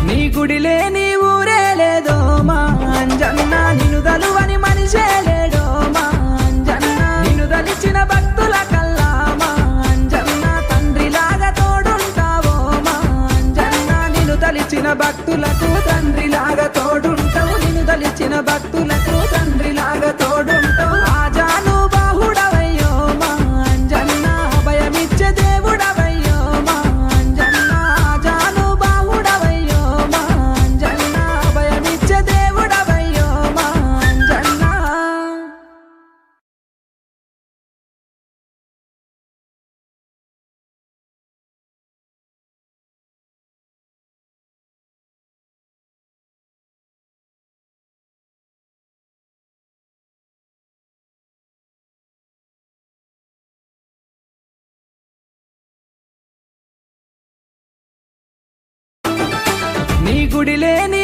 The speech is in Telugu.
నీ గుడిలే నీ ఊరే లేదో మా అంజన్న నిన్ను దలువని మనిషే లేడో మా అంజన్న నిన్ను దలిచిన భక్తుల కల్లా మా అంజన్న తండ్రిలాగా తోడుంటావో మా అంజన్న నిన్ను దలిచిన భక్తులకు తండ్రిలాగా తోడుంటావు నిన్ను దలిచిన భక్తులకు తండ్రిలాగా తోడుంటావు ఆజాను బాహుడవయ్యో మా అంజన్న అభయమిచ్చే దేవుడవయ్యో మా అంజన్న ఆజాను బాహుడవయ్యో మా అంజన్న అభయమిచ్చే దేవుడవయ్యో మా అంజన్న నీ గుడిలే నీ